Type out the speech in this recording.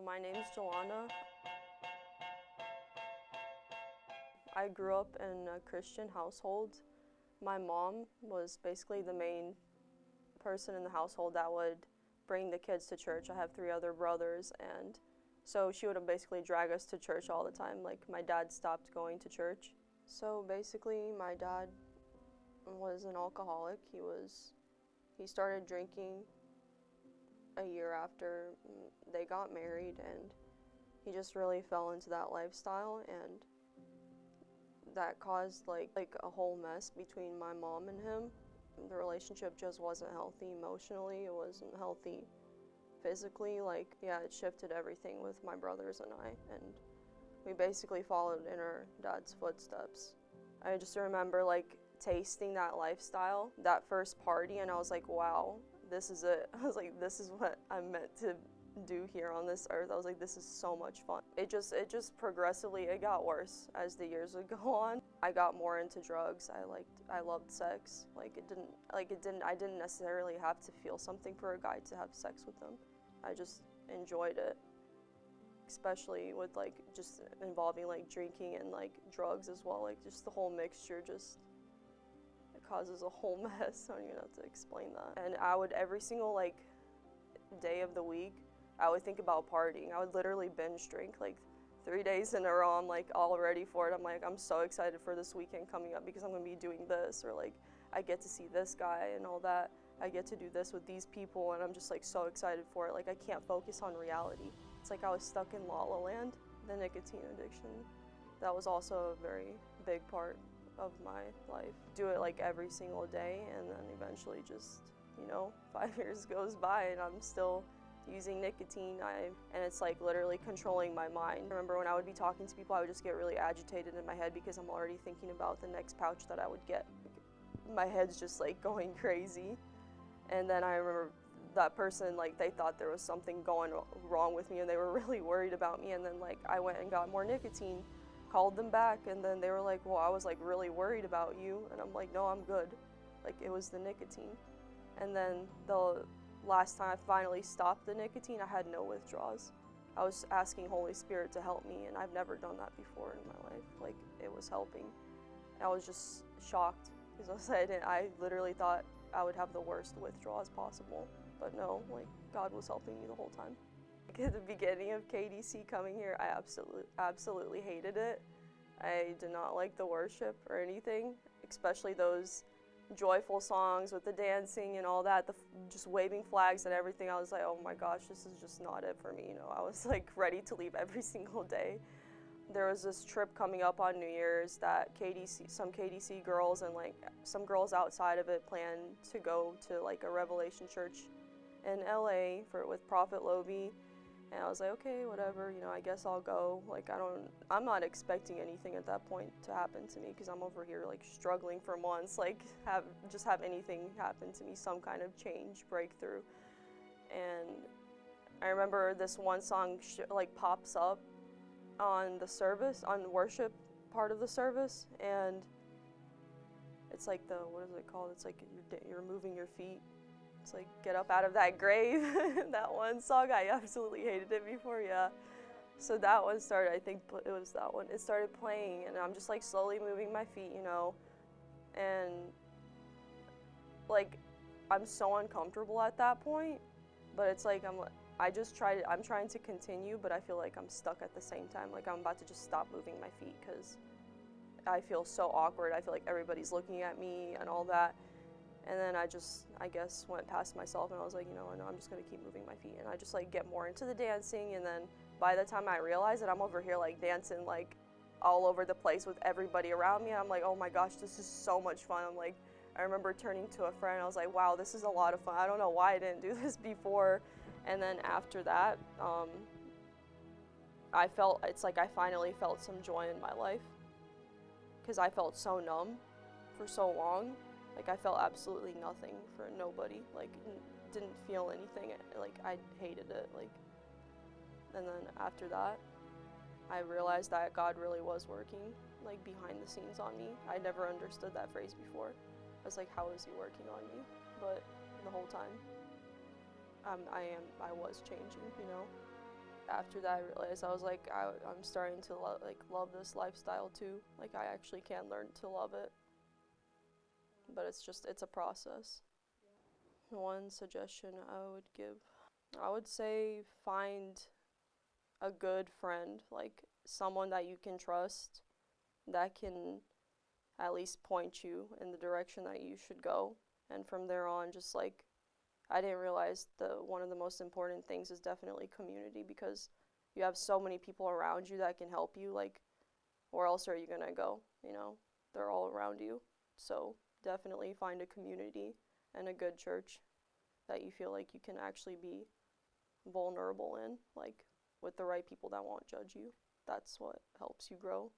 My name's Gelana. I grew up in a Christian household. My mom was basically the main person in the household that would bring the kids to church. I have 3 other brothers, and so she would basically drag us to church all the time. Like, my dad stopped going to church. So basically, my dad was an alcoholic. He started drinking a year after they got married, and he just really fell into that lifestyle, and that caused like a whole mess between my mom and him. The relationship just wasn't healthy emotionally, it wasn't healthy physically. It shifted everything with my brothers and I, and we basically followed in our dad's footsteps. I just remember tasting that lifestyle, that first party, and I was like, wow, this is it. I was like, this is what I'm meant to do here on this earth. I was like, this is so much fun. It just progressively, it got worse as the years would go on. I got more into drugs. I loved sex. I didn't necessarily have to feel something for a guy to have sex with them. I just enjoyed it, especially with just involving drinking and drugs as well. Just the whole mixture it causes a whole mess. I don't even have to explain that. And I would, every single day of the week, I would think about partying. I would literally binge drink 3 days in a row. I'm all ready for it. I'm so excited for this weekend coming up because I'm gonna be doing this, or I get to see this guy and all that. I get to do this with these people, and I'm just so excited for it. I can't focus on reality. It's I was stuck in La La Land. The nicotine addiction, that was also a very big part of my life. Do it every single day, and then eventually just, 5 years goes by and I'm still using nicotine, and it's literally controlling my mind. I remember when I would be talking to people, I would just get really agitated in my head because I'm already thinking about the next pouch that I would get. My head's just going crazy. And then I remember that person, they thought there was something going wrong with me, and they were really worried about me. And then I went and got more nicotine, called them back, and then they were like, well, I was really worried about you. And I'm like, no, I'm good. It was the nicotine. And then the last time I finally stopped the nicotine, I had no withdrawals. I was asking Holy Spirit to help me, and I've never done that before in my life. It was helping. I was just shocked because I literally thought I would have the worst withdrawals possible, but no, God was helping me the whole time. At the beginning of KDC coming here, I absolutely hated it. I did not like the worship or anything, especially those joyful songs with the dancing and all that, just waving flags and everything. I was like, oh my gosh, this is just not it for me. I was ready to leave every single day. There was this trip coming up on New Year's that some KDC girls and some girls outside of it planned to go to a Revelation church in LA with Prophet Lobi. And I was like, okay, whatever, I guess I'll go. I'm not expecting anything at that point to happen to me because I'm over here struggling for months, have anything happen to me, some kind of change, breakthrough. And I remember this one song pops up on the service, on the worship part of the service, and it's what is it called? It's you're moving your feet. It's get up out of that grave. That one song, I absolutely hated it before, yeah. So that one started, I think it was that one. It started playing, and I'm just slowly moving my feet, and I'm so uncomfortable at that point, but it's I'm trying to continue, but I feel I'm stuck at the same time. I'm about to just stop moving my feet because I feel so awkward. I feel everybody's looking at me and all that. And then I guess, went past myself, and I was like, no, I'm just gonna keep moving my feet. And I just get more into the dancing, and then by the time I realize it, I'm over here dancing all over the place with everybody around me. I'm like, oh my gosh, this is so much fun. I remember turning to a friend, I was like, wow, this is a lot of fun. I don't know why I didn't do this before. And then after that, I finally felt some joy in my life because I felt so numb for so long. I felt absolutely nothing for nobody. Didn't feel anything. I hated it. And then after that, I realized that God really was working behind the scenes on me. I never understood that phrase before. I was like, how is he working on me? But the whole time, I was changing, after that, I realized I was like, I'm starting to love this lifestyle too. Like, I actually can learn to love it, but it's a process. One suggestion I would give, I would say find a good friend, like someone that you can trust, that can at least point you in the direction that you should go. And from there on, just like, I didn't realize one of the most important things is definitely community, because you have so many people around you that can help you, like, where else are you gonna go, you know? They're all around you. So definitely find a community and a good church that you feel like you can actually be vulnerable in, like, with the right people that won't judge you. That's what helps you grow.